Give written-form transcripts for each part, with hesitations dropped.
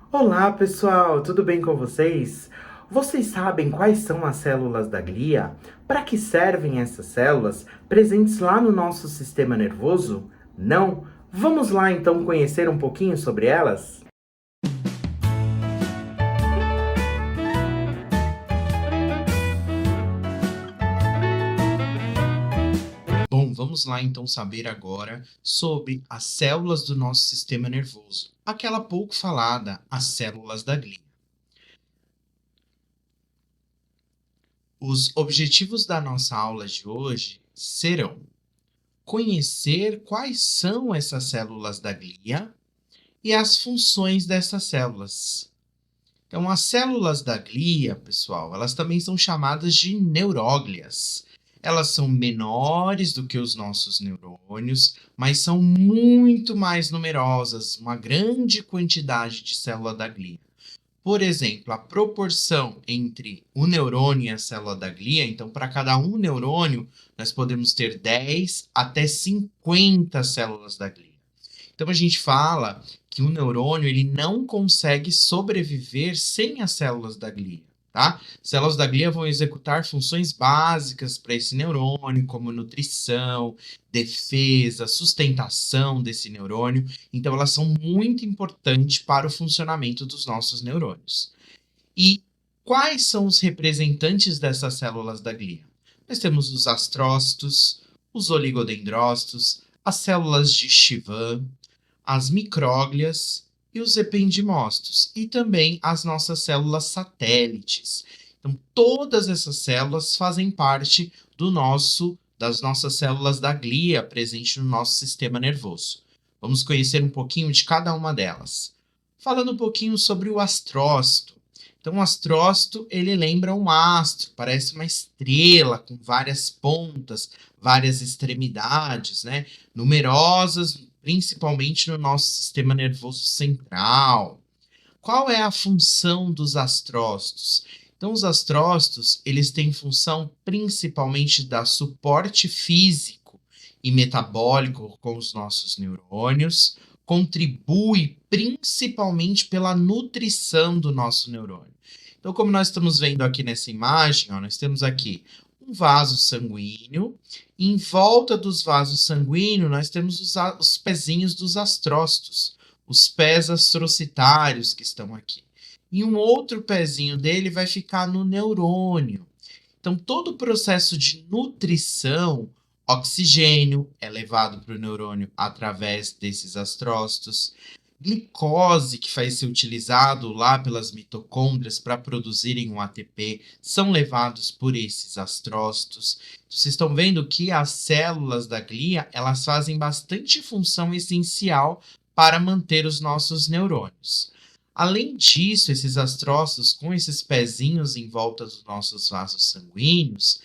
Olá, pessoal, tudo bem com vocês? Vocês sabem quais são as células da glia? Para que servem essas células presentes lá no nosso sistema nervoso? Não? Vamos lá então conhecer um pouquinho sobre elas? Bom, vamos lá então saber agora sobre as células do nosso sistema nervoso. Aquela pouco falada, as células da glia. Os objetivos da nossa aula de hoje serão conhecer quais são essas células da glia e as funções dessas células. Então, as células da glia, pessoal, elas também são chamadas de neuróglias. Elas são menores do que os nossos neurônios, mas são muito mais numerosas, uma grande quantidade de célula da glia. Por exemplo, a proporção entre o neurônio e a célula da glia, então, para cada um neurônio, nós podemos ter 10 até 50 células da glia. Então, a gente fala que o neurônio ele não consegue sobreviver sem as células da glia, tá? Células da glia vão executar funções básicas para esse neurônio, como nutrição, defesa, sustentação desse neurônio. Então, elas são muito importantes para o funcionamento dos nossos neurônios. E quais são os representantes dessas células da glia? Nós temos os astrócitos, os oligodendrócitos, as células de Schwann, as micróglias e os ependimócitos, e também as nossas células satélites. Então, todas essas células fazem parte das nossas células da glia presente no nosso sistema nervoso. Vamos conhecer um pouquinho de cada uma delas. Falando um pouquinho sobre o astrócito. Então, o astrócito, ele lembra um astro, parece uma estrela com várias pontas, várias extremidades, né? Numerosas, principalmente no nosso sistema nervoso central. Qual é a função dos astrócitos? Então, os astrócitos, eles têm função principalmente de dar suporte físico e metabólico com os nossos neurônios, contribui principalmente pela nutrição do nosso neurônio. Então, como nós estamos vendo aqui nessa imagem, ó, nós temos aqui um vaso sanguíneo. Em volta dos vasos sanguíneos, nós temos os pezinhos dos astrócitos, os pés astrocitários que estão aqui. E um outro pezinho dele vai ficar no neurônio. Então, todo o processo de nutrição, oxigênio é levado para o neurônio através desses astrócitos. Glicose, que vai ser utilizado lá pelas mitocôndrias para produzirem um ATP, são levados por esses astrócitos. Vocês estão vendo que as células da glia, elas fazem bastante função essencial para manter os nossos neurônios. Além disso, esses astrócitos, com esses pezinhos em volta dos nossos vasos sanguíneos,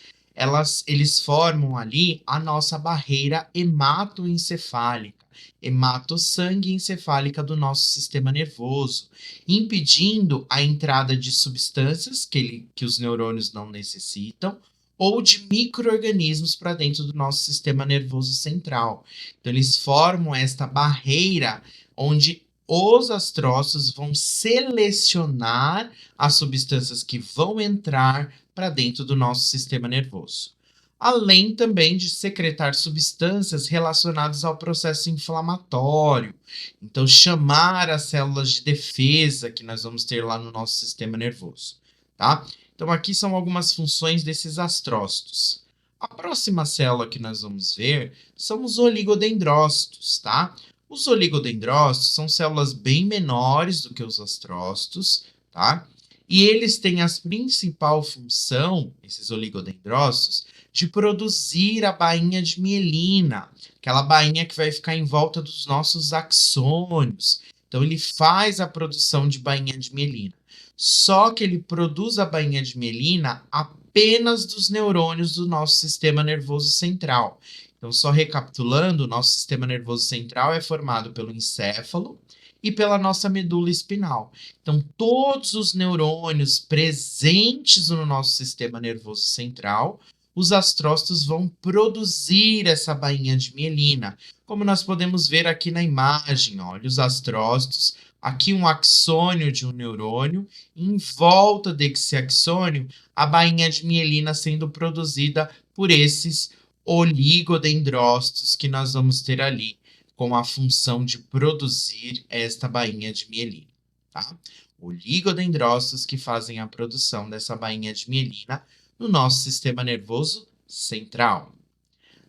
eles formam ali a nossa barreira hematoencefálica, hematossangue encefálica do nosso sistema nervoso, impedindo a entrada de substâncias que os neurônios não necessitam ou de micro-organismos para dentro do nosso sistema nervoso central. Então, eles formam esta barreira onde os astrócitos vão selecionar as substâncias que vão entrar para dentro do nosso sistema nervoso. Além também de secretar substâncias relacionadas ao processo inflamatório. Então, chamar as células de defesa que nós vamos ter lá no nosso sistema nervoso, tá? Então, aqui são algumas funções desses astrócitos. A próxima célula que nós vamos ver são os oligodendrócitos, tá? Os oligodendrócitos são células bem menores do que os astrócitos, tá? E eles têm a principal função, esses oligodendrócitos, de produzir a bainha de mielina, aquela bainha que vai ficar em volta dos nossos axônios. Então, ele faz a produção de bainha de mielina. Só que ele produz a bainha de mielina apenas dos neurônios do nosso sistema nervoso central. Então, só recapitulando, o nosso sistema nervoso central é formado pelo encéfalo e pela nossa medula espinal. Então, todos os neurônios presentes no nosso sistema nervoso central, os astrócitos vão produzir essa bainha de mielina. Como nós podemos ver aqui na imagem, olha, os astrócitos aqui um axônio de um neurônio, e em volta desse axônio, a bainha de mielina sendo produzida por esses oligodendrócitos que nós vamos ter ali, com a função de produzir esta bainha de mielina, tá? Oligodendrócitos que fazem a produção dessa bainha de mielina no nosso sistema nervoso central.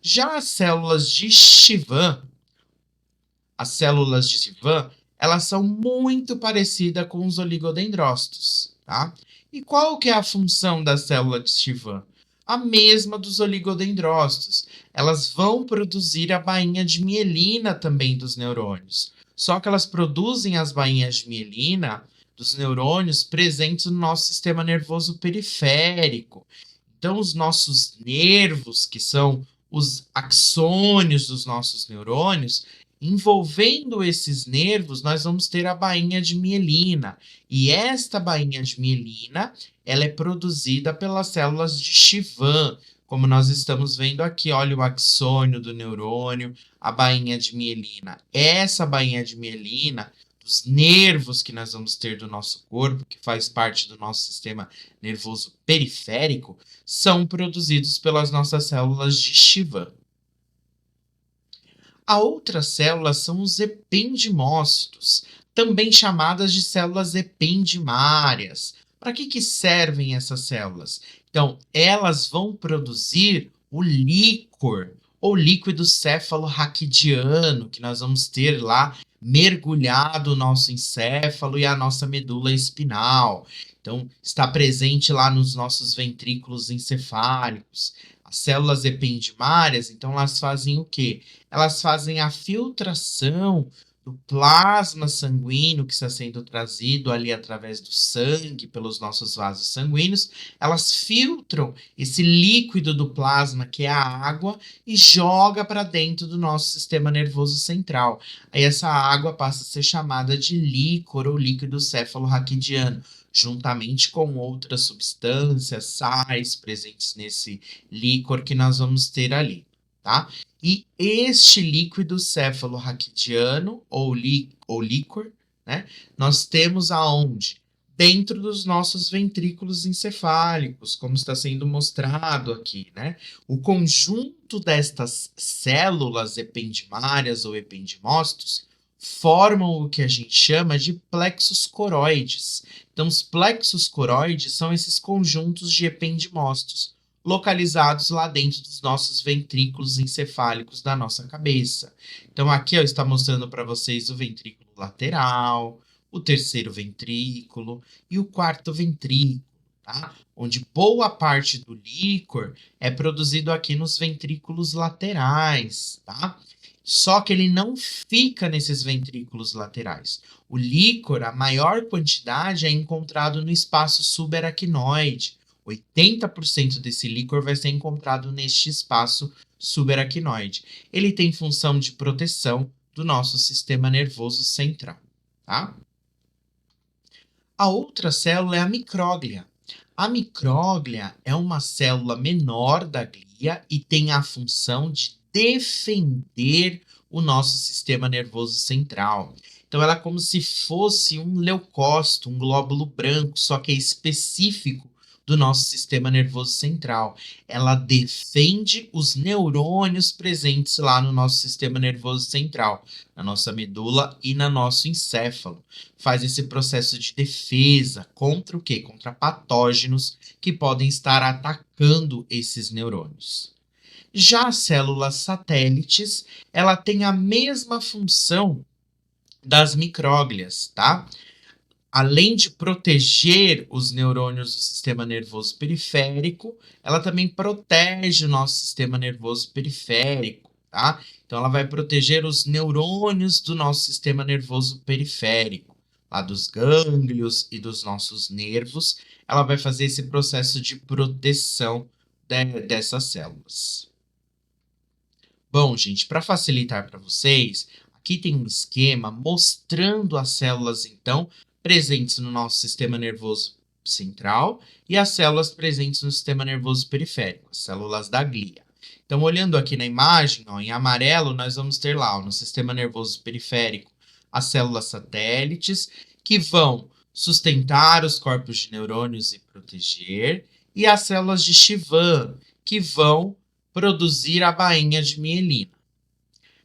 Já as células de Schwann, elas são muito parecidas com os oligodendrócitos, tá? E qual que é a função da célula de Schwann? A mesma dos oligodendrócitos. Elas vão produzir a bainha de mielina também dos neurônios. Só que elas produzem as bainhas de mielina dos neurônios presentes no nosso sistema nervoso periférico. Então, os nossos nervos, que são os axônios dos nossos neurônios, envolvendo esses nervos, nós vamos ter a bainha de mielina. E esta bainha de mielina, ela é produzida pelas células de Schwann, como nós estamos vendo aqui. Olha o axônio do neurônio, a bainha de mielina. Essa bainha de mielina, dos nervos que nós vamos ter do nosso corpo, que faz parte do nosso sistema nervoso periférico, são produzidos pelas nossas células de Schwann. A outra célula são os ependimócitos, também chamadas de células ependimárias. Para que servem essas células? Então, elas vão produzir o líquor, ou líquido céfalo-raquidiano, que nós vamos ter lá mergulhado o nosso encéfalo e a nossa medula espinal. Então, está presente lá nos nossos ventrículos encefálicos. As células ependimárias, então, elas fazem o quê? Elas fazem a filtração do plasma sanguíneo que está sendo trazido ali através do sangue, pelos nossos vasos sanguíneos. Elas filtram esse líquido do plasma, que é a água, e joga para dentro do nosso sistema nervoso central. Aí essa água passa a ser chamada de líquor ou líquido céfalo-raquidiano, juntamente com outras substâncias, sais presentes nesse líquor que nós vamos ter ali, tá? E este líquido céfalo-raquidiano, ou líquor, né, nós temos aonde? Dentro dos nossos ventrículos encefálicos, como está sendo mostrado aqui, né? O conjunto destas células ependimárias ou ependimócitos formam o que a gente chama de plexos coroides. Então, os plexos coroides são esses conjuntos de ependimócitos localizados lá dentro dos nossos ventrículos encefálicos da nossa cabeça. Então, aqui está mostrando para vocês o ventrículo lateral, o terceiro ventrículo e o quarto ventrículo, tá? Onde boa parte do líquor é produzido aqui nos ventrículos laterais, tá? Só que ele não fica nesses ventrículos laterais. O líquor, a maior quantidade, é encontrado no espaço subaracnoide. 80% desse líquor vai ser encontrado neste espaço subaracnoide. Ele tem função de proteção do nosso sistema nervoso central, tá? A outra célula é a micróglia. A micróglia é uma célula menor da glia e tem a função de defender o nosso sistema nervoso central. Então, ela é como se fosse um leucócito, um glóbulo branco, só que é específico do nosso sistema nervoso central. Ela defende os neurônios presentes lá no nosso sistema nervoso central, na nossa medula e no nosso encéfalo. Faz esse processo de defesa contra o quê? Contra patógenos que podem estar atacando esses neurônios. Já as células satélites, ela tem a mesma função das micróglias, tá? Além de proteger os neurônios do sistema nervoso periférico, ela também protege o nosso sistema nervoso periférico, tá? Então, ela vai proteger os neurônios do nosso sistema nervoso periférico, lá dos gânglios e dos nossos nervos. Ela vai fazer esse processo de proteção dessas células. Bom, gente, para facilitar para vocês, aqui tem um esquema mostrando as células, então, presentes no nosso sistema nervoso central e as células presentes no sistema nervoso periférico, as células da glia. Então, olhando aqui na imagem, ó, em amarelo, nós vamos ter lá, ó, no sistema nervoso periférico, as células satélites, que vão sustentar os corpos de neurônios e proteger, e as células de Schwann, que vão produzir a bainha de mielina.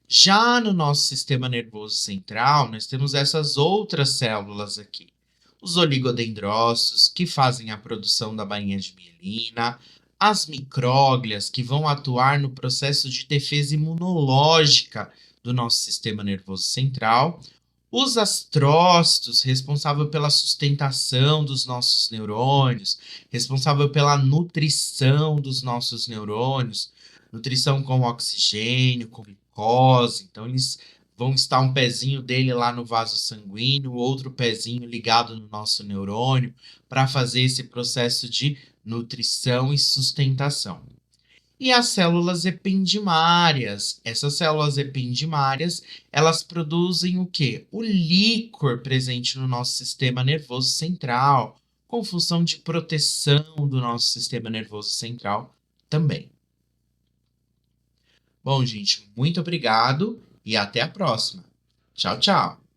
Já no nosso sistema nervoso central, nós temos essas outras células aqui. Os oligodendrócitos, que fazem a produção da bainha de mielina, as micróglias, que vão atuar no processo de defesa imunológica do nosso sistema nervoso central, os astrócitos, responsável pela sustentação dos nossos neurônios, responsável pela nutrição dos nossos neurônios, nutrição com oxigênio, com glicose. Então, eles vão estar um pezinho dele lá no vaso sanguíneo, outro pezinho ligado no nosso neurônio, para fazer esse processo de nutrição e sustentação. E as células ependimárias. Essas células ependimárias, elas produzem o quê? O líquor presente no nosso sistema nervoso central, com função de proteção do nosso sistema nervoso central também. Bom, gente, muito obrigado e até a próxima. Tchau, tchau.